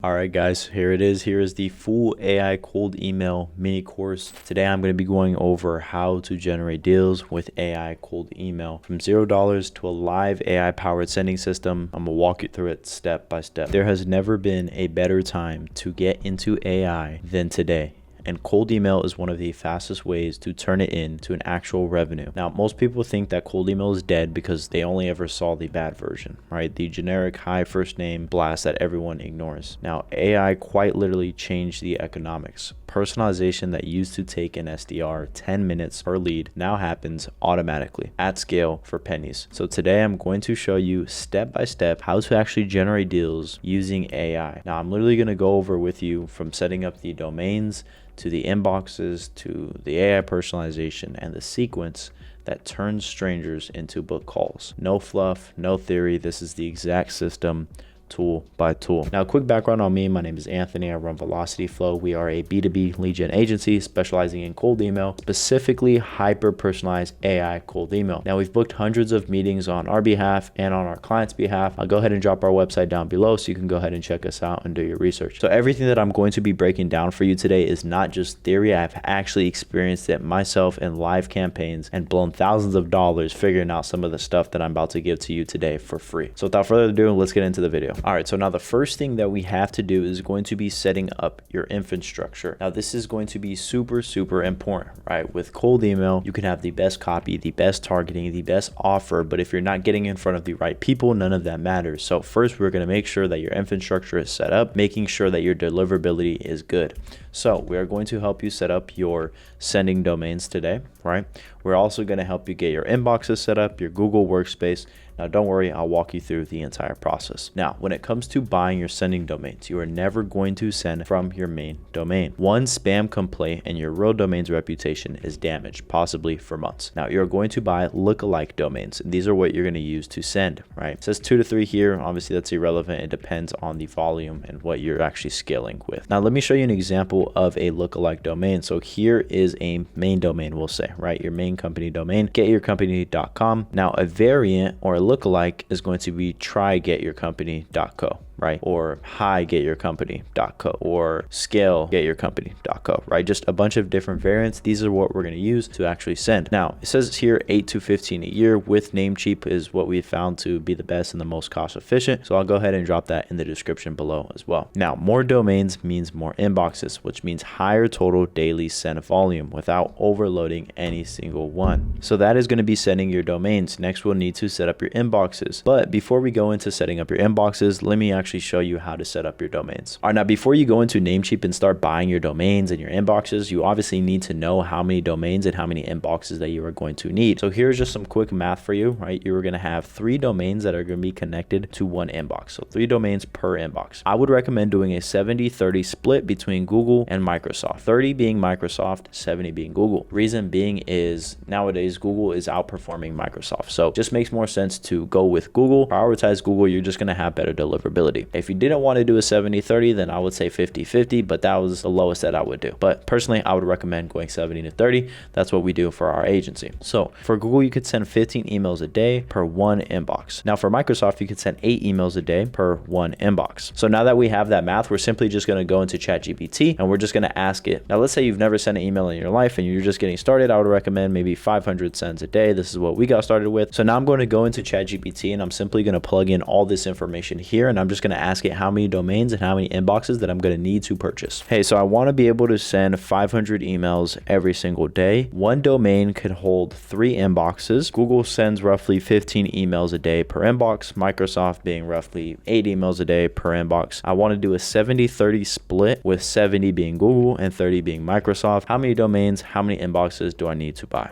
All right, guys, here it is. Here is the full AI cold email mini course. Today, I'm going to be going over how to generate deals with AI cold email from $0 to a live AI powered sending system. I'm going to walk you through it step by step. There has never been a better time to get into AI than today. And cold email is one of the fastest ways to turn it into an actual revenue. Now, most people think that cold email is dead because they only ever saw the bad version, right? The generic hi first name blast that everyone ignores. Now, AI quite literally changed the economics. Personalization that used to take an SDR 10 minutes per lead now happens automatically at scale for pennies. So today I'm going to show you step by step how to actually generate deals using AI. Now, I'm literally going to go over with you from setting up the domains to the inboxes, to the AI personalization, and the sequence that turns strangers into book calls. No fluff, no theory. This is the exact system, tool by tool. Now, quick background on me. My name is Anthony. I run Velocity Flow. We are a B2B lead gen agency specializing in cold email, specifically hyper-personalized AI cold email. Now, we've booked hundreds of meetings on our behalf and on our clients' behalf. I'll go ahead and drop our website down below so you can go ahead and check us out and do your research. So everything that I'm going to be breaking down for you today is not just theory. I've actually experienced it myself in live campaigns and blown thousands of dollars figuring out some of the stuff that I'm about to give to you today for free. So without further ado, let's get into the video. All right, so now the first thing that we have to do is going to be setting up your infrastructure. Now, this is going to be super important, right? With cold email, you can have the best copy, the best targeting, the best offer, but if you're not getting in front of the right people, none of that matters. So first, we're going to make sure that your infrastructure is set up, making sure that your deliverability is good. So we are going to help you set up your sending domains today, right? We're also going to help you get your inboxes set up, your Google workspace. Now, don't worry, I'll walk you through the entire process. Now, when it comes to buying your sending domains, you are never going to send from your main domain. One spam complaint and your real domain's reputation is damaged, possibly for months. Now, you're going to buy lookalike domains. And these are what you're going to use to send, right? It says 2 to 3 here. Obviously, that's irrelevant. It depends on the volume and what you're actually scaling with. Now, let me show you an example of a lookalike domain. So here is a main domain, we'll say, right? Your main company domain, getyourcompany.com. Now, a variant or a lookalike is going to be trygetyourcompany.co, right? Or higetyourcompany.co or scalegetyourcompany.co, right? Just a bunch of different variants. These are what we're going to use to actually send. Now, it says here 8 to 15 a year with Namecheap is what we found to be the best and the most cost efficient. So I'll go ahead and drop that in the description below as well. Now, more domains means more inboxes, which means higher total daily send volume without overloading any single one. So that is going to be sending your domains. Next, we'll need to set up your inboxes. But before we go into setting up your inboxes, let me actually show you how to set up your domains. All right, now before you go into Namecheap and start buying your domains and your inboxes, you obviously need to know how many domains and how many inboxes that you are going to need. So here's just some quick math for you, right? You are going to have 3 domains that are going to be connected to 1 inbox. So 3 domains per inbox. I would recommend doing a 70-30 split between Google and Microsoft. 30 being Microsoft, 70 being Google. Reason being is nowadays Google is outperforming Microsoft. So it just makes more sense to go with Google, prioritize Google. You're just going to have better deliverability. If you didn't want to do a 70-30, then I would say 50-50, but that was the lowest that I would do. But personally, I would recommend going 70-30. That's what we do for our agency. So for Google, you could send 15 emails a day per 1 inbox. Now for Microsoft, you could send 8 emails a day per 1 inbox. So now that we have that math, we're simply just going to go into ChatGPT and we're just going to ask it. Now, let's say you've never sent an email in your life and you're just getting started. I would recommend maybe 500 sends a day. This is what we got started with. So now I'm going to go into ChatGPT and I'm simply going to plug in all this information here and I'm just going to ask it how many domains and how many inboxes that I'm going to need to purchase. Hey, so I want to be able to send 500 emails every single day. 1 domain could hold 3 inboxes. Google sends roughly 15 emails a day per inbox. Microsoft being roughly 8 emails a day per inbox. I want to do a 70-30 split with 70 being Google and 30 being Microsoft. How many domains, how many inboxes do I need to buy?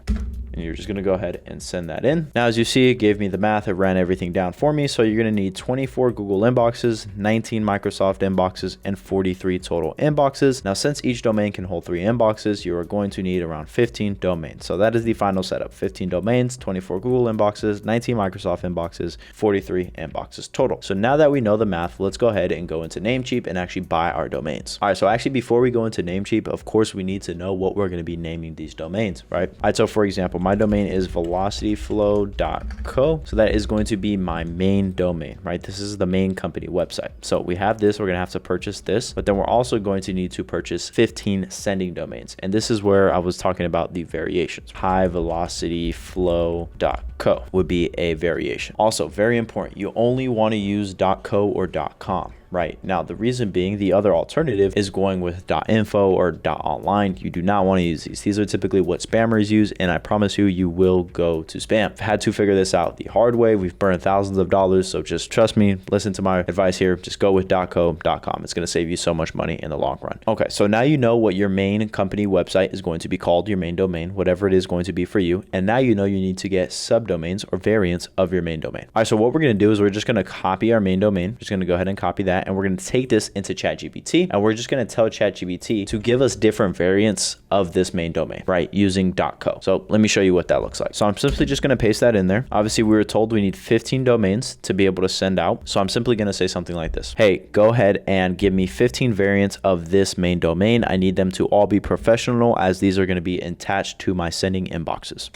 And you're just going to go ahead and send that in. Now, as you see, it gave me the math. It ran everything down for me. So you're going to need 24 Google inboxes, 19 Microsoft inboxes, and 43 total inboxes. Now, since each domain can hold 3 inboxes, you are going to need around 15 domains. So that is the final setup. 15 domains, 24 Google inboxes, 19 Microsoft inboxes, 43 inboxes total. So now that we know the math, let's go ahead and go into Namecheap and actually buy our domains. All right, so actually before we go into Namecheap, of course, we need to know what we're going to be naming these domains, right? All right, so for example, my domain is velocityflow.co. So that is going to be my main domain, right? This is the main company website. So we have this, we're going to have to purchase this, but then we're also going to need to purchase 15 sending domains. And this is where I was talking about the variations. Highvelocityflow.co would be a variation. Also, very important, you only want to use .co or .com. Right now, the reason being, the other alternative is going with .info or .online. You do not want to use these. These are typically what spammers use, and I promise you, you will go to spam. I've had to figure this out the hard way. We've burned thousands of dollars, so just trust me, listen to my advice here. Just go with .co, .com. It's going to save you so much money in the long run. Okay, so now you know what your main company website is going to be called, your main domain, whatever it is going to be for you. And now you know you need to get subdomains or variants of your main domain. All right, so what we're going to do is we're just going to copy our main domain. Just going to go ahead and copy that. And we're going to take this into ChatGPT, and we're just going to tell ChatGPT to give us different variants of this main domain, right? Using .co. So let me show you what that looks like. So I'm simply just going to paste that in there. Obviously, we were told we need 15 domains to be able to send out. So I'm simply going to say something like this. Hey, go ahead and give me 15 variants of this main domain. I need them to all be professional, as these are going to be attached to my sending inboxes.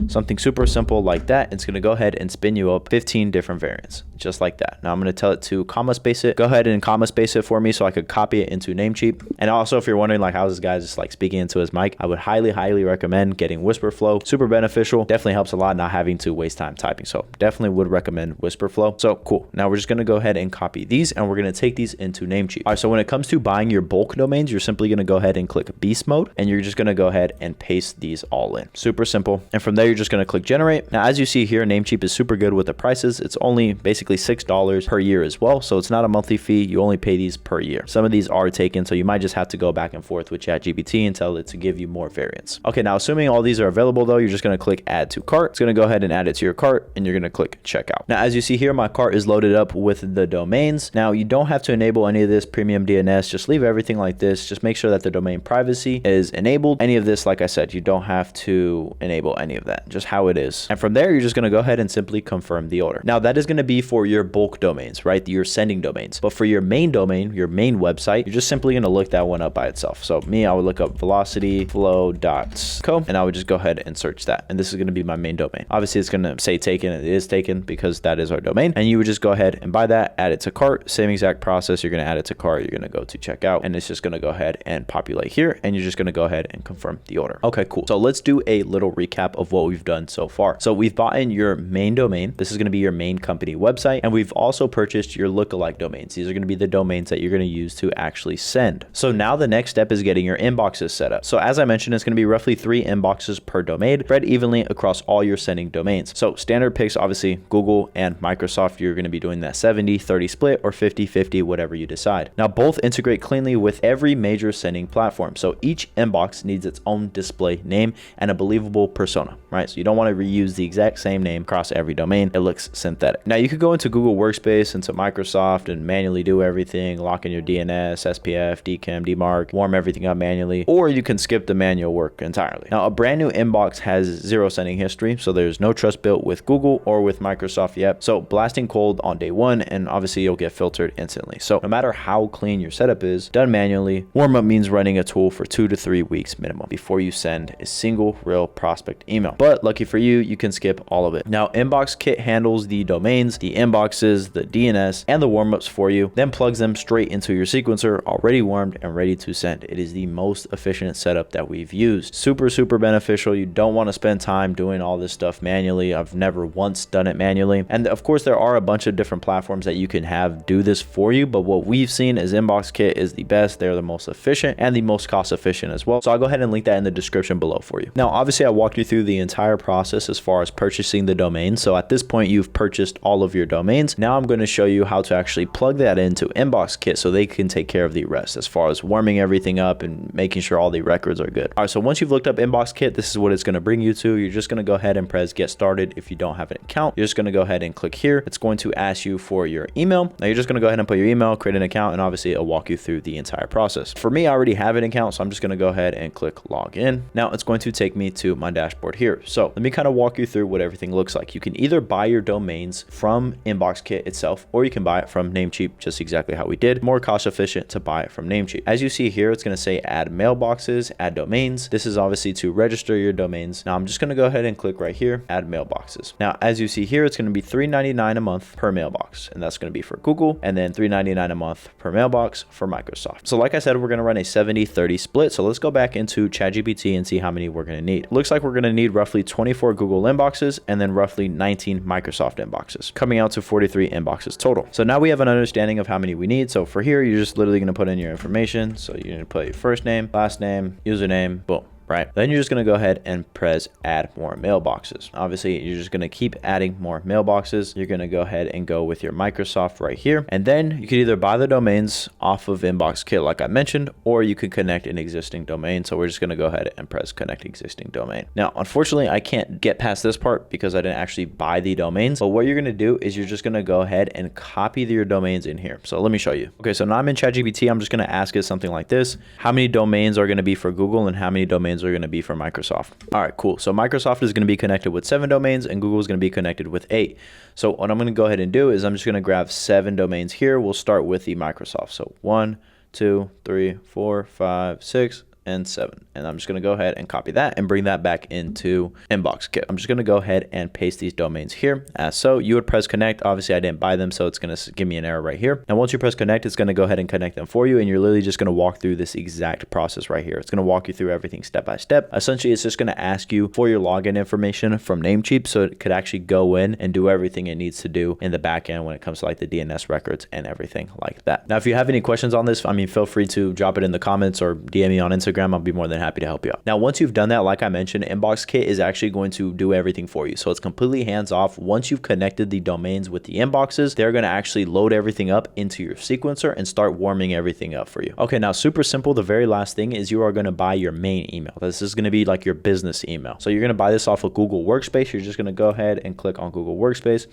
Something super simple like that. It's going to go ahead and spin you up 15 different variants, just like that. Now I'm going to tell it to comma space it. Go ahead and comma space it for me so I could copy it into Namecheap. And also, if you're wondering like how this guy's just like speaking into his mic, I would highly recommend getting Whisperflow. Super beneficial. Definitely helps a lot not having to waste time typing. So definitely would recommend Whisperflow. So cool. Now we're just going to go ahead and copy these, and we're going to take these into Namecheap. All right, so when it comes to buying your bulk domains, you're simply going to go ahead and click beast mode, and you're just going to go ahead and paste these all in. Super simple. And from there, you're just going to click generate. Now, as you see here, Namecheap is super good with the prices. It's only basically $6 per year as well. So it's not a monthly fee. You only pay these per year. Some of these are taken, so you might just have to go back and forth with ChatGPT and tell it to give you more variants. Okay, now assuming all these are available though, you're just going to click add to cart. It's going to go ahead and add it to your cart, and you're going to click checkout. Now, as you see here, my cart is loaded up with the domains. Now, you don't have to enable any of this premium DNS. Just leave everything like this. Just make sure that the domain privacy is enabled. Any of this, like I said, you don't have to enable any of that, just how it is. And from there, you're just going to go ahead and simply confirm the order. Now, that is going to be for your bulk domains, right? Your sending domains. But for your main domain, your main website, you're just simply going to look that one up by itself. So me, I would look up velocityflow.co, and I would just go ahead and search that. And this is going to be my main domain. Obviously, it's going to say taken. It is taken because that is our domain. And you would just go ahead and buy that, add it to cart. Same exact process. You're going to add it to cart. You're going to go to checkout, and it's just going to go ahead and populate here. And you're just going to go ahead and confirm the order. Okay, cool. So let's do a little recap of what we've done so far. So we've bought in your main domain. This is going to be your main company website. And we've also purchased your lookalike domains. These are going to be the domains that you're going to use to actually send. So now the next step is getting your inboxes set up. So as I mentioned, it's going to be roughly 3 inboxes per domain, spread evenly across all your sending domains. So standard picks, obviously Google and Microsoft, you're going to be doing that 70-30 split or 50-50, whatever you decide. Now both integrate cleanly with every major sending platform. So each inbox needs its own display name and a believable persona, right? So you don't want to reuse the exact same name across every domain. It looks synthetic. Now you could go into Google Workspace, into Microsoft, and manually do everything, lock in your DNS, SPF, DKIM, DMARC, warm everything up manually, or you can skip the manual work entirely. Now a brand new inbox has 0 sending history, so there's no trust built with Google or with Microsoft yet. So blasting cold on day 1, and obviously you'll get filtered instantly. So no matter how clean your setup is, done manually, warm up means running a tool for 2 to 3 weeks minimum before you send a single real prospect email. But lucky for you, you can skip all of it. Now Inbox Kit handles the domains, the inboxes, the DNS, and the warmups for you, then plugs them straight into your sequencer, already warmed and ready to send. It is the most efficient setup that we've used. Super beneficial. You don't want to spend time doing all this stuff manually. I've never once done it manually. And of course, there are a bunch of different platforms that you can have do this for you, but what we've seen is Inbox Kit is the best. They're the most efficient and the most cost efficient as well. So I'll go ahead and link that in the description below for you. Now, obviously I walked you through the entire process as far as purchasing the domain. So at this point, you've purchased all of your domains. Now I'm going to show you how to actually plug that into Inbox Kit so they can take care of the rest as far as warming everything up and making sure all the records are good. All right, so once you've looked up Inbox Kit, this is what it's going to bring you to. You're just going to go ahead and press get started. If you don't have an account, you're just going to go ahead and click here. It's going to ask you for your email. Now you're just going to go ahead and put your email, create an account, and obviously it'll walk you through the entire process. For me, I already have an account, so I'm just going to go ahead and click log in. Now it's going to take me to my dashboard here. here. So let me kind of walk you through what everything looks like. You can either buy your domains from InboxKit itself, or you can buy it from Namecheap, just exactly how we did. More cost efficient to buy it from Namecheap. As you see here, it's going to say add mailboxes, add domains. This is obviously to register your domains. Now I'm just going to go ahead and click right here, add mailboxes. Now, as you see here, it's going to be $3.99 a month per mailbox, and that's going to be for Google, and then $3.99 a month per mailbox for Microsoft. So like I said, we're going to run a 70-30 split. So let's go back into ChatGPT and see how many we're going to need. Looks like we're going to need roughly 24 Google inboxes and then roughly 19 Microsoft inboxes, coming out to 43 inboxes total. So now we have an understanding of how many we need. So for here, you're just literally going to put in your information. So you're going to put your first name, last name, username, boom. Right? Then you're just going to go ahead and press add more mailboxes. Obviously, you're just going to keep adding more mailboxes. You're going to go ahead and go with your Microsoft right here. And then you could either buy the domains off of InboxKit, like I mentioned, or you could connect an existing domain. So we're just going to go ahead and press connect existing domain. Now, unfortunately, I can't get past this part because I didn't actually buy the domains. But what you're going to do is you're just going to go ahead and copy your domains in here. So let me show you. Okay, so now I'm in ChatGPT. I'm just going to ask it something like this. How many domains are going to be for Google and how many domains are going to be for Microsoft? All right, cool. So Microsoft is going to be connected with 7 domains and Google is going to be connected with 8. So what I'm going to go ahead and do is I'm just going to grab 7 domains here. We'll start with the Microsoft. So 1, 2, 3, 4, 5, 6, and 7. And I'm just going to go ahead and copy that and bring that back into InboxKit. I'm just going to go ahead and paste these domains here as so. You would press connect. Obviously, I didn't buy them, so it's going to give me an error right here. And once you press connect, it's going to go ahead and connect them for you. And you're literally just going to walk through this exact process right here. It's going to walk you through everything step by step. Essentially, it's just going to ask you for your login information from Namecheap so it could actually go in and do everything it needs to do in the back end when it comes to like the DNS records and everything like that. Now, if you have any questions on this, feel free to drop it in the comments or DM me on Instagram. I'll be more than happy to help you out. Now, once you've done that, like I mentioned, InboxKit is actually going to do everything for you. So it's completely hands off. Once you've connected the domains with the inboxes, they're going to actually load everything up into your sequencer and start warming everything up for you. Okay, now super simple. The very last thing is you are going to buy your main email. This is going to be like your business email. So you're going to buy this off of Google Workspace. You're just going to go ahead and click on Google Workspace.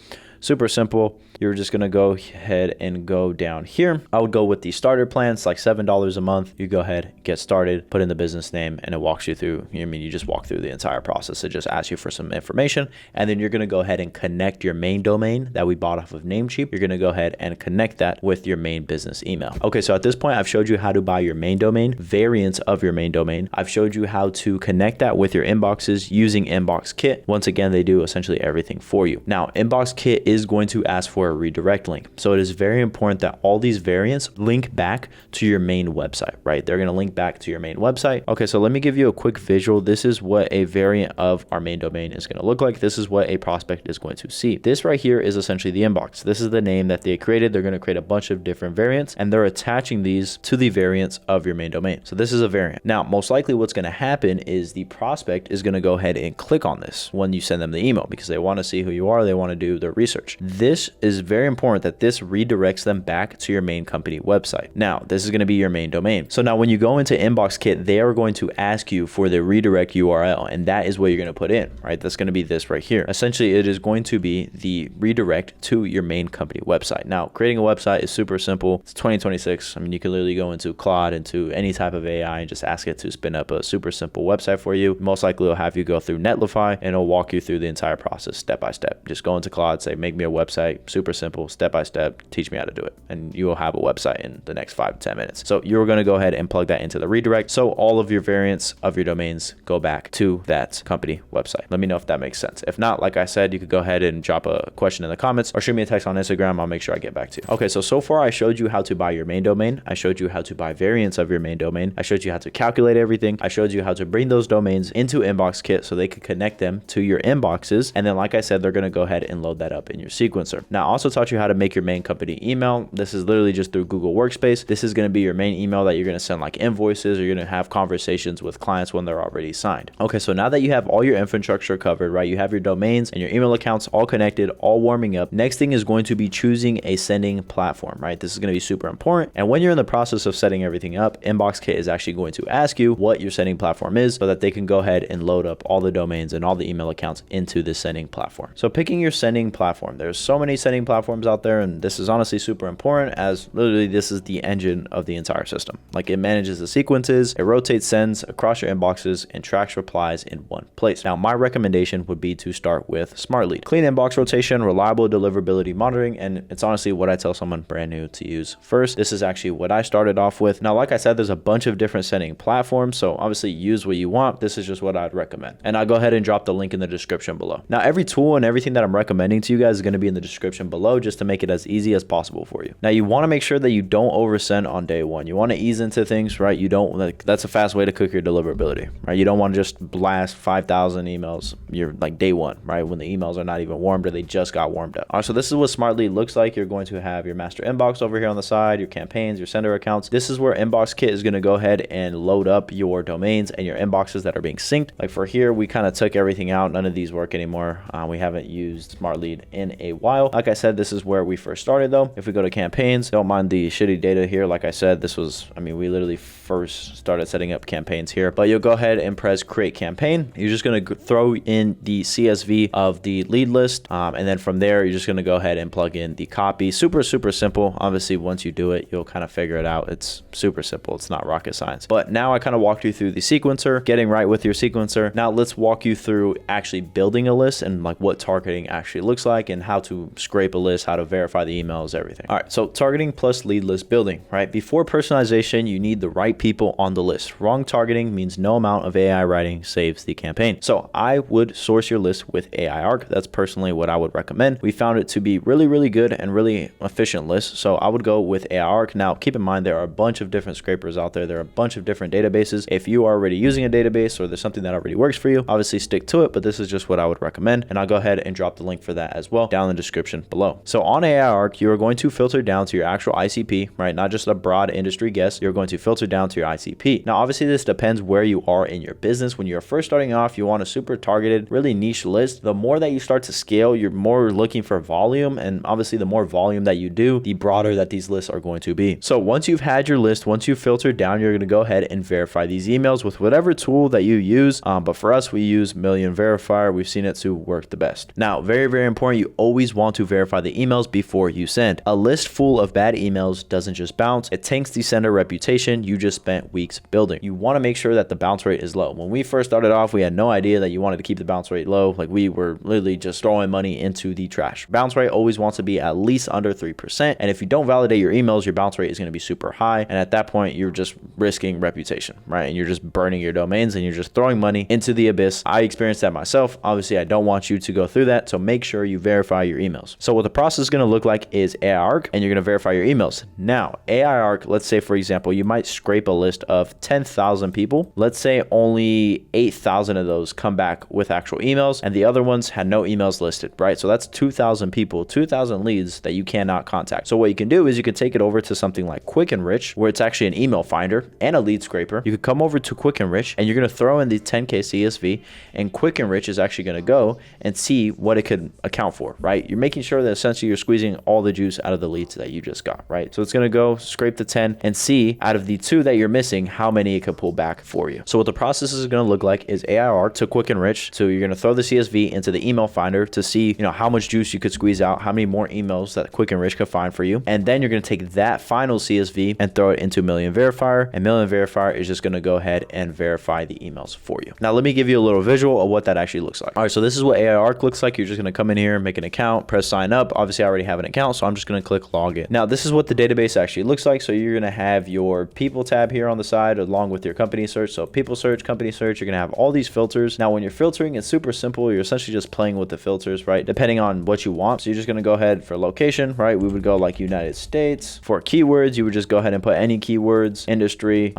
Super simple. You're just going to go ahead and go down here. I would go with the starter plan. It's like $7 a month. You go ahead, get started, put in the business name, and it walks you through. You just walk through the entire process. It just asks you for some information. And then you're going to go ahead and connect your main domain that we bought off of Namecheap. You're going to go ahead and connect that with your main business email. Okay, so at this point, I've showed you how to buy your main domain, variants of your main domain. I've showed you how to connect that with your inboxes using InboxKit. Once again, they do essentially everything for you. Now, InboxKit is going to ask for a redirect link. So it is very important that all these variants link back to your main website, right? They're going to link back to your main website. Okay, so let me give you a quick visual. This is what a variant of our main domain is going to look like. This is what a prospect is going to see. This right here is essentially the inbox. This is the name that they created. They're going to create a bunch of different variants and they're attaching these to the variants of your main domain. So this is a variant. Now, most likely what's going to happen is the prospect is going to go ahead and click on this when you send them the email because they want to see who you are. They want to do their research. This is very important that this redirects them back to your main company website. Now, this is going to be your main domain. So now when you go into InboxKit, they are going to ask you for the redirect URL, and that is what you're going to put in, right? That's going to be this right here. Essentially, it is going to be the redirect to your main company website. Now, creating a website is super simple. It's 2026. You can literally go into Claude, into any type of AI and just ask it to spin up a super simple website for you. Most likely, it'll have you go through Netlify and it'll walk you through the entire process step by step. Just go into Claude, say, make me a website, super simple, step by step, teach me how to do it. And you will have a website in the next 5 to 10 minutes. So you're going to go ahead and plug that into the redirect. So all of your variants of your domains go back to that company website. Let me know if that makes sense. If not, like I said, you could go ahead and drop a question in the comments or shoot me a text on Instagram. I'll make sure I get back to you. Okay, so far I showed you how to buy your main domain. I showed you how to buy variants of your main domain. I showed you how to calculate everything. I showed you how to bring those domains into InboxKit so they could connect them to your inboxes. And then, like I said, they're going to go ahead and load that up in your sequencer. Now, I also taught you how to make your main company email. This is literally just through Google Workspace. This is going to be your main email that you're going to send like invoices, or you're going to have conversations with clients when they're already signed. Okay, so now that you have all your infrastructure covered, right? You have your domains and your email accounts all connected, all warming up. Next thing is going to be choosing a sending platform, right? This is going to be super important. And when you're in the process of setting everything up, InboxKit is actually going to ask you what your sending platform is so that they can go ahead and load up all the domains and all the email accounts into the sending platform. So picking your sending platform, there's so many sending platforms out there, and this is honestly super important as literally this is the engine of the entire system. Like, it manages the sequences, It rotates sends across your inboxes and tracks replies in one place. Now, my recommendation would be to start with Smart Lead. Clean inbox rotation, reliable deliverability monitoring, and it's honestly what I tell someone brand new to use first. This is actually what I started off with. Now, like I said, there's a bunch of different sending platforms, so obviously use what you want. This is just what I'd recommend. And I'll go ahead and drop the link in the description below. Now, every tool and everything that I'm recommending to you guys is going to be in the description below just to make it as easy as possible for you. Now, you want to make sure that you don't oversend on day one. You want to ease into things, right? You don't, like, that's a fast way to cook your deliverability, right? You don't want to just blast 5,000 emails. You're like day one, right? When the emails are not even warmed or they just got warmed up. All right, so this is what Smart Lead looks like. You're going to have your master inbox over here on the side, your campaigns, your sender accounts. This is where Inbox Kit is going to go ahead and load up your domains and your inboxes that are being synced. Like for here, we kind of took everything out. None of these work anymore. We haven't used Smart Lead in a while. Like I said, this is where we first started though. If we go to campaigns, don't mind the shitty data here. Like I said, this was, I mean, we literally first started setting up campaigns here, but you'll go ahead and press create campaign. You're just going to throw in the CSV of the lead list. And then from there, you're just going to go ahead and plug in the copy. Super simple. Obviously, once you do it, you'll kind of figure it out. It's super simple. It's not rocket science. But now I kind of walked you through the sequencer, getting right with your sequencer. Now let's walk you through actually building a list and like what targeting actually looks like and how to scrape a list, how to verify the emails, everything. All right, so targeting plus lead list building, right? Before personalization, you need the right people on the list. Wrong targeting means no amount of AI writing saves the campaign. So I would source your list with AI Arc. That's personally what I would recommend. We found it to be really good and really efficient list. So I would go with AI Arc. Now, keep in mind, there are a bunch of different scrapers out there. There are a bunch of different databases. If you are already using a database or there's something that already works for you, obviously stick to it, but this is just what I would recommend. And I'll go ahead and drop the link for that as well down in the description below. So on AI Arc, you are going to filter down to your actual ICP, right? Not just a broad industry guess. You're going to filter down to your ICP. Now, obviously this depends where you are in your business. When you're first starting off, you want a super targeted, really niche list. The more that you start to scale, you're more looking for volume. And obviously the more volume that you do, the broader that these lists are going to be. So once you've had your list, once you've filtered down, you're going to go ahead and verify these emails with whatever tool that you use. But for us, we use Million Verifier. We've seen it to work the best. Now, very important, you always want to verify the emails before you send. A list full of bad emails doesn't just bounce. It tanks the sender reputation you just spent weeks building. You want to make sure that the bounce rate is low. When we first started off, we had no idea that you wanted to keep the bounce rate low. Like we were literally just throwing money into the trash. Bounce rate always wants to be at least under 3%. And if you don't validate your emails, your bounce rate is going to be super high. And at that point, you're just risking reputation, right? And you're just burning your domains and you're just throwing money into the abyss. I experienced that myself. Obviously, I don't want you to go through that. So make sure you verify your emails. So what the process is going to look like is AI Arc, and you're going to verify your emails. Now, AI Arc, let's say, for example, you might scrape a list of 10,000 people. Let's say only 8,000 of those come back with actual emails and the other ones had no emails listed, right? So that's 2,000 people, 2,000 leads that you cannot contact. So what you can do is you can take it over to something like Quick Enrich, where it's actually an email finder and a lead scraper. You could come over to Quick Enrich and you're going to throw in the 10K CSV, and Quick Enrich is actually going to go and see what it could account for, right? You're making sure that essentially you're squeezing all the juice out of the leads that you just got, right? So it's going to go scrape the 10 and see out of the 2 that you're missing, how many it could pull back for you. So what the process is going to look like is AI Arc to Quick Enrich. So you're going to throw the CSV into the email finder to see, how much juice you could squeeze out, how many more emails that Quick Enrich could find for you. And then you're going to take that final CSV and throw it into Million Verifier, and Million Verifier is just going to go ahead and verify the emails for you. Now, let me give you a little visual of what that actually looks like. All right, so this is what AI Arc looks like. You're just going to come in here, make an account, press sign up. Obviously, I already have an account, so I'm just going to click login. Now, this is what the database actually looks like. So you're going to have your people tab here on the side along with your company search. So people search, company search, you're going to have all these filters. Now, when you're filtering, it's super simple. You're essentially just playing with the filters, right? Depending on what you want. So you're just going to go ahead for location, right? We would go like United States. For keywords, you would just go ahead and put any keywords, industry,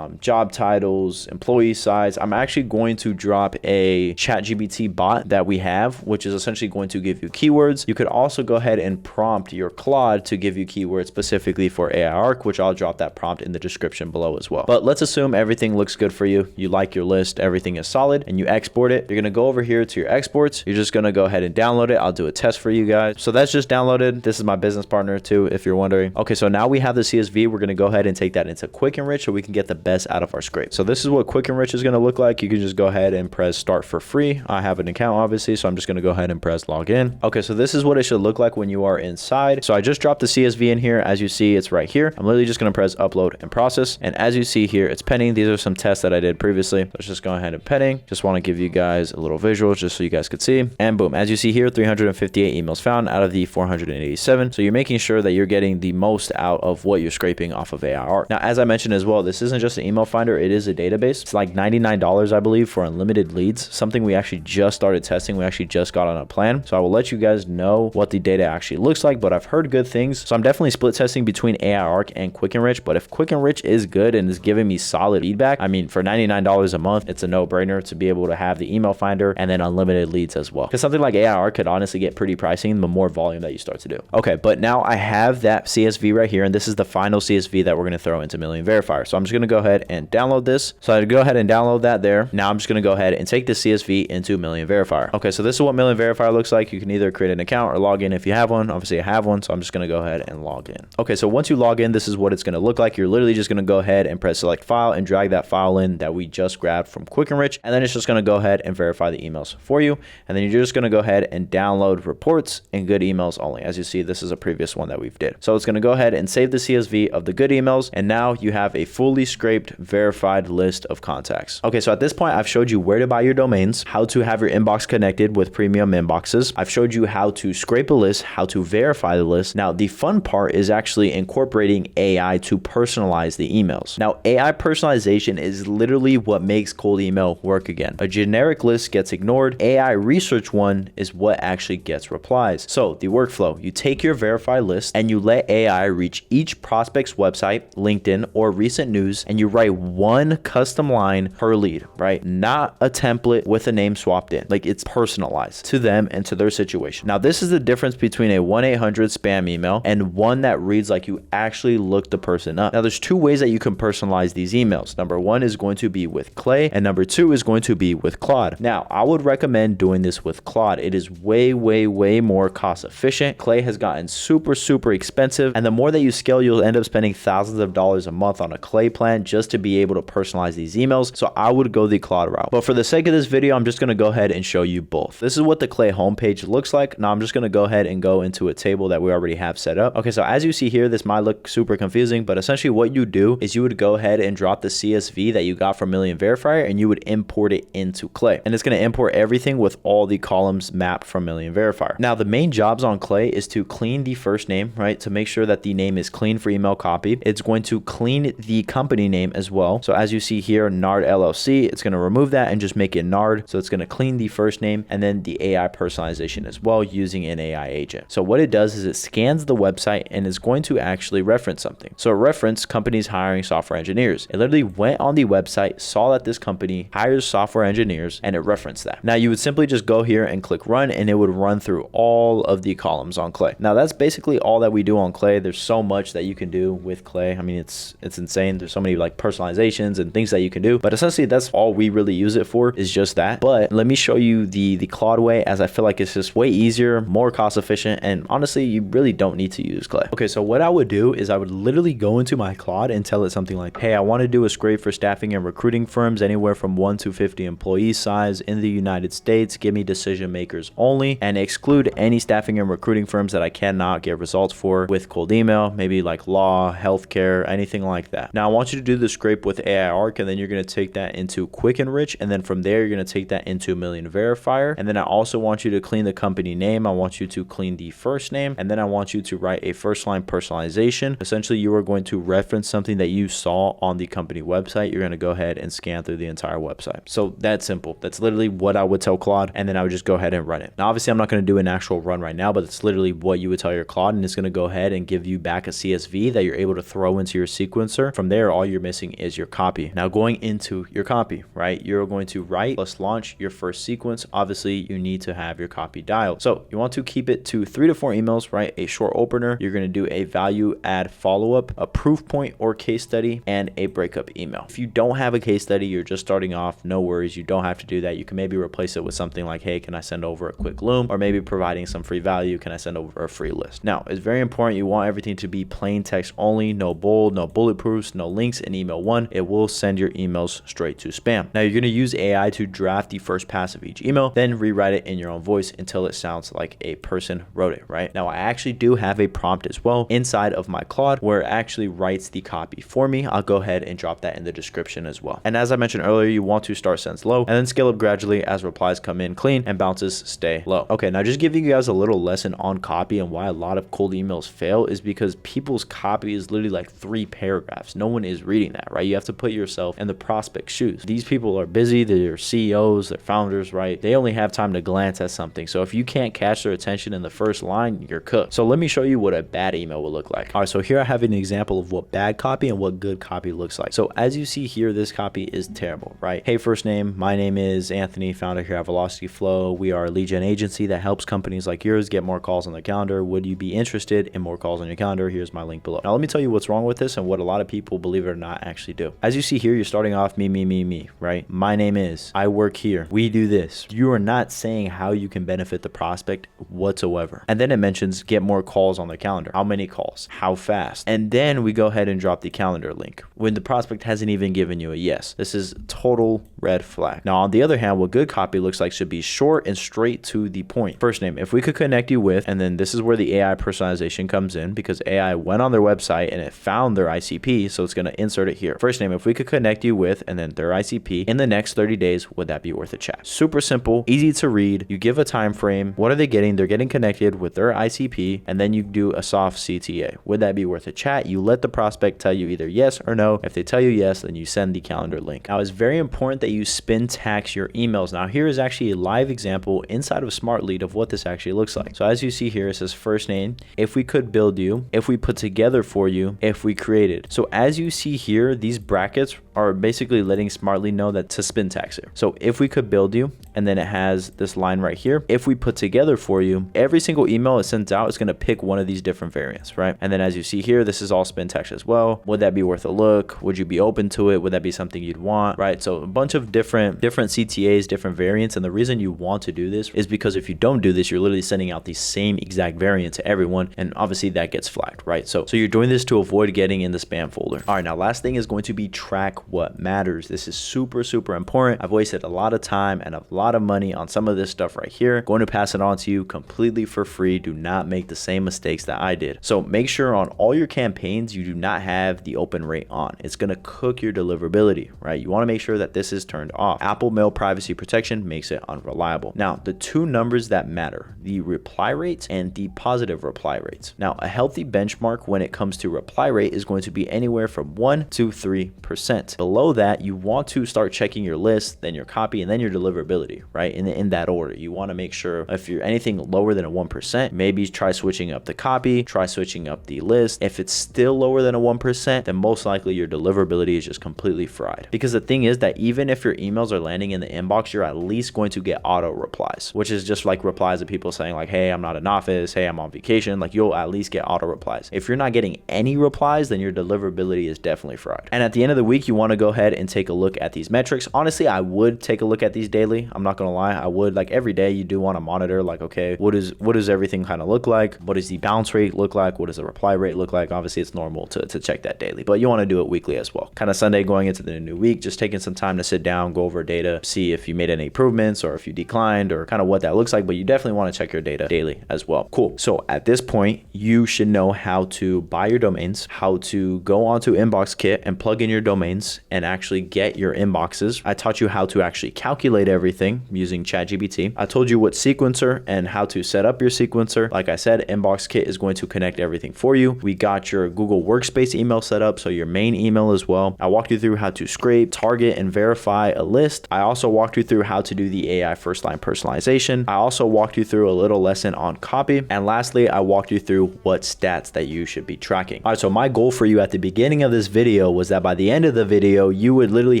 job titles, employee size. I'm actually going to drop a ChatGPT bot that we have, which is essentially going to give you keywords. You could also go ahead and prompt your Claude to give you keywords specifically for AI Arc, which I'll drop that prompt in the description below as well. But let's assume everything looks good for you. You like your list, everything is solid, and you export it. You're going to go over here to your exports. You're just going to go ahead and download it. I'll do a test for you guys. So that's just downloaded. This is my business partner too, if you're wondering. Okay, so now we have the CSV. We're going to go ahead and take that into Quick Enrich so we can get the best out of our scrape. So this is what Quick Enrich is going to look like. You can just go ahead and press start for free. I have an account obviously, so I'm just going to go ahead and press login. Okay, so this is what it should look like when you are inside. So I just dropped the CSV in here. As you see, it's right here. I'm literally just going to press upload and process. And as you see here, here, it's pending. These are some tests that I did previously. Let's just go ahead and pending. Just want to give you guys a little visual just so you guys could see. And boom, as you see here, 358 emails found out of the 487. So you're making sure that you're getting the most out of what you're scraping off of AI. Now, as I mentioned as well, this isn't just an email finder. It is a database. It's like $99, I believe, for unlimited leads, something we actually just started testing. We actually just got on a plan. So I will let you guys know what the data actually looks like, but I've heard good things. So I'm definitely split testing between AI Arc and Quick Enrich. But if Quick Enrich is good and is giving me solid feedback, I mean, for $99 a month, it's a no-brainer to be able to have the email finder and then unlimited leads as well. Because something like AI Arc could honestly get pretty pricey the more volume that you start to do. Okay, but now I have that CSV right here, and this is the final CSV that we're going to throw into Million Verifier. So I'm just going to go ahead and download this. So I'd go ahead and download that there. Now I'm just going to go ahead and take the CSV into Million Verifier. Okay, so this is what Million Verifier looks like. You can either create an account or log in if you have one. Obviously I have one, so I'm just going to go ahead and log in. Okay, so once you log in, this is what it's going to look like. You're literally just going to go ahead and press select file and drag that file in that we just grabbed from Quick Enrich, and then it's just going to go ahead and verify the emails for you. And then you're just going to go ahead and download reports and good emails only. As you see, this is a previous one that we've did. So it's going to go ahead and save the CSV of the good emails, and now you have a fully scraped, verified list of contacts. Okay, so at this point, I've showed you where to buy your domains, how to have your inbox connected with premium inboxes. I've showed you how to scrape a list, how to verify the list. Now, the fun part is actually incorporating AI to personalize the emails. Now, AI personalization is literally what makes cold email work again. A generic list gets ignored. AI research one is what actually gets replies. So the workflow, you take your verified list and you let AI reach each prospect's website, LinkedIn, or recent news, and you write one custom line per lead, right? Not a template with a name swapped in. Like, it's personalized to them and to their situation. Now, this is the difference between a 1-800 spam email and one that reads like you actually looked the person up. Now, there's two ways that you can personalize these emails. Number one is going to be with Clay, and number two is going to be with Claude. Now, I would recommend doing this with Claude. It is way more cost efficient. Clay has gotten super expensive, and the more that you scale, you'll end up spending thousands of dollars a month on a Clay plan just to be able to personalize these emails. So I would go the Claude route. But for the sake of this video, I'm just going to go ahead and show you both. This is what the Clay homepage looks like. Now I'm just going to go ahead and go into a table that we already have set up. Okay, so as you see here, this might look super confusing, but essentially what you do is you would go ahead and drop the CSV that you got from Million Verifier, and you would import it into Clay. And it's going to import everything with all the columns mapped from Million Verifier. Now, the main jobs on Clay is to clean the first name, right? To make sure that the name is clean for email copy. It's going to clean the company name as well. So as you see here, Nard LLC, it's going to remove that and just make it Nard. So it's going to clean the first name and then the AI personalization as well using an AI agent. So what it does is it scans the website and is going to actually reference something. So it referenced companies hiring software engineers. It literally went on the website, saw that this company hires software engineers, and it referenced that. Now you would simply just go here and click run, and it would run through all of the columns on Clay. Now that's basically all that we do on Clay. There's so much that you can do with Clay. I mean, it's insane. There's so many like personalizations and things that you can do, but essentially that's all we really use it for, is just that. But let me show you the Claude way, as I feel like it's just way easier, more cost efficient, and honestly, you really don't need to use Clay. Okay, so what I would do is I would literally go into my Claude and tell it something like, hey, I want to do a scrape for staffing and recruiting firms anywhere from 1 to 50 employee size in the United States. Give me decision makers only, and exclude any staffing and recruiting firms that I cannot get results for with cold email, maybe like law, healthcare, anything like that. Now I want you to do the scrape with AI Arc, and then you're going to take that into Quick Enrich, and then from there you're going to take that into Million Verifier. And then I also want you to clean the company name. I want you to clean the first name, and then I want you to write a first line personalization. Essentially, you are going to reference something that you saw on the company website. You're going to go ahead and scan through the entire website. So that's simple. That's literally what I would tell Claude, and then I would just go ahead and run it. Now, obviously, I'm not going to do an actual run right now, but it's literally what you would tell your Claude, and it's going to go ahead and give you back a CSV that you're able to throw into your sequencer. From there, all you're missing is your copy. Now, going into your copy, right, you're going to write plus launch your first sequence. Obviously, you need to have your copy dialed. So you want to keep it to 3 to 4 emails, right? A short opener. You're going to do a value add follow-up, a proof point or case study, and a breakup email. If you don't have a case study, you're just starting off, no worries. You don't have to do that. You can maybe replace it with something like, hey, can I send over a quick loom? Or maybe providing some free value. Can I send over a free list? Now, it's very important. You want everything to be plain text only, no bold, no bulletproofs, no links in email one. It will send your emails straight to spam. Now, you're going to use AI to draft the first pass of each email, then rewrite it in your own voice until it sounds like a person wrote it, right? Now, I actually do have a prompt as well inside of my Claude where it actually writes the copy for me. I'll go ahead ahead and drop that in the description as well. And as I mentioned earlier, you want to start sends low and then scale up gradually as replies come in clean and bounces stay low. Okay, now just giving you guys a little lesson on copy and why a lot of cold emails fail is because people's copy is literally like 3 paragraphs. No one is reading that, right? You have to put yourself in the prospect's shoes. These people are busy, they're CEOs, they're founders, right? They only have time to glance at something. So if you can't catch their attention in the first line, you're cooked. So let me show you what a bad email will look like. All right, so here I have an example of what bad copy and what good copy looks like. So as you see here, this copy is terrible, right? Hey, first name, my name is Anthony, founder here at Velocity Flow. We are a lead gen agency that helps companies like yours get more calls on their calendar. Would you be interested in more calls on your calendar? Here's my link below. Now let me tell you what's wrong with this and what a lot of people, believe it or not, actually do. As you see here, you're starting off me, right? My name is, I work here, we do this. You are not saying how you can benefit the prospect whatsoever. And then it mentions get more calls on their calendar. How many calls? How fast? And then we go ahead and drop the calendar link when the prospect hasn't even given you a yes. This is total red flag. Now, on the other hand, what good copy looks like should be short and straight to the point. First name, if we could connect you with, and then this is where the AI personalization comes in because AI went on their website and it found their ICP, so it's going to insert it here. First name, if we could connect you with, and then their ICP in the next 30 days, would that be worth a chat? Super simple, easy to read. You give a time frame. What are they getting? They're getting connected with their ICP, and then you do a soft CTA. Would that be worth a chat? You let the prospect tell you either yes or no. If they tell you yes, then you send the calendar link. Now, it's very important that you spin tax your emails. Now, here is actually a live example inside of Smart Lead of what this actually looks like. So as you see here, it says first name, if we could build you, if we put together for you, if we created. So as you see here, these brackets are basically letting Smart Lead know that to spin tax it. So if we could build you, and then it has this line right here, if we put together for you, every single email it sends out is going to pick one of these different variants, right? And then as you see here, this is all spin text as well. Would that be worth a look? Would you be open to it? Would that be something you'd want, right? So a bunch of different CTAs, different variants. And the reason you want to do this is because if you don't do this, you're literally sending out the same exact variant to everyone. And obviously that gets flagged, right? So you're doing this to avoid getting in the spam folder. All right, now last thing is going to be track what matters. This is super important. I've wasted a lot of time and a lot of money on some of this stuff right here. Going to pass it on to you completely for free. Do not make the same mistakes that I did. So make sure on all your campaigns, you do not have the open rate on. It's going to cook your deliverability, right? You want to make sure that this is turned off. Apple Mail privacy protection makes it unreliable. Now, the two numbers that matter, the reply rates and the positive reply rates. Now, a healthy benchmark when it comes to reply rate is going to be anywhere from 1 to 3%. Below that, you want to start checking your list, then your copy, and then your deliverability, right? In that order. You want to make sure if you're anything lower than a 1%, maybe try switching up the copy, try switching up the list. If it's still lower than a 1%, then most likely your deliverability is just completely fried. Because the thing is that even if your emails are landing in the inbox, you're at least going to get auto replies, which is just like replies of people saying like, hey, I'm not in office, hey, I'm on vacation. Like you'll at least get auto replies. If you're not getting any replies, then your deliverability is definitely fried. And at the end of the week, you want to go ahead and take a look at these metrics. Honestly, I would take a look at these daily. I'm not going to lie. I would, like every day you do want to monitor like, okay, what does everything kind of look like? What does the bounce rate look like? What does the reply rate look like? Obviously it's normal to check that daily, but you want to do it weekly as well. Kind of Sunday going into the new week, just taking some time to sit down, go over data, see if you made any improvements or if you declined or kind of what that looks like, but you definitely want to check your data daily as well. Cool. So at this point, you should know how to buy your domains, how to go onto Inbox Kit and plug in your domains and actually get your inboxes. I taught you how to actually calculate everything using ChatGPT. I told you what sequencer and how to set up your sequencer. Like I said, Inbox Kit is going to connect everything for you. We got your Google Workspace email set up, so your main email as well. I walked you through how to scrape, target, and verify a list. I also walked you through how to do the AI first line personalization. I also walked you through a little lesson on copy. And lastly, I walked you through what stats that you should be tracking. All right, so my goal for you at the beginning of this video was that by the end of the video, you would literally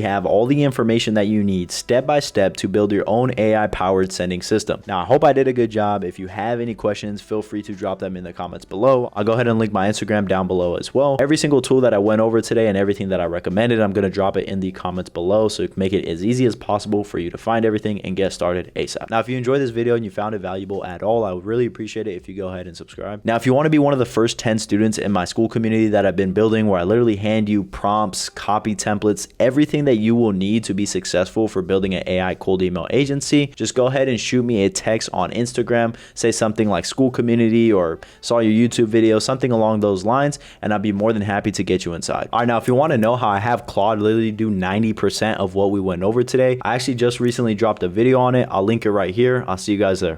have all the information that you need step by step to build your own AI powered sending system. Now, I hope I did a good job. If you have any questions, feel free to drop them in the comments below. I'll go ahead and link my Instagram down below as well. Every single tool that I went over today and everything that I recommended, I'm going to drop it in the comments below so you can make it as easy as possible for you to find everything and get started ASAP. Now, if you enjoyed this video and you found it valuable at all, I would really appreciate it if you go ahead and subscribe. Now, if you want to be one of the first 10 students in my school community that I've been building, where I literally hand you prompts, copy templates, templates, everything that you will need to be successful for building an AI cold email agency. Just go ahead and shoot me a text on Instagram, say something like school community or saw your YouTube video, something along those lines, and I'll be more than happy to get you inside. All right, now if you want to know how I have Claude literally do 90% of what we went over today, I actually just recently dropped a video on it. I'll link it right here. I'll see you guys there.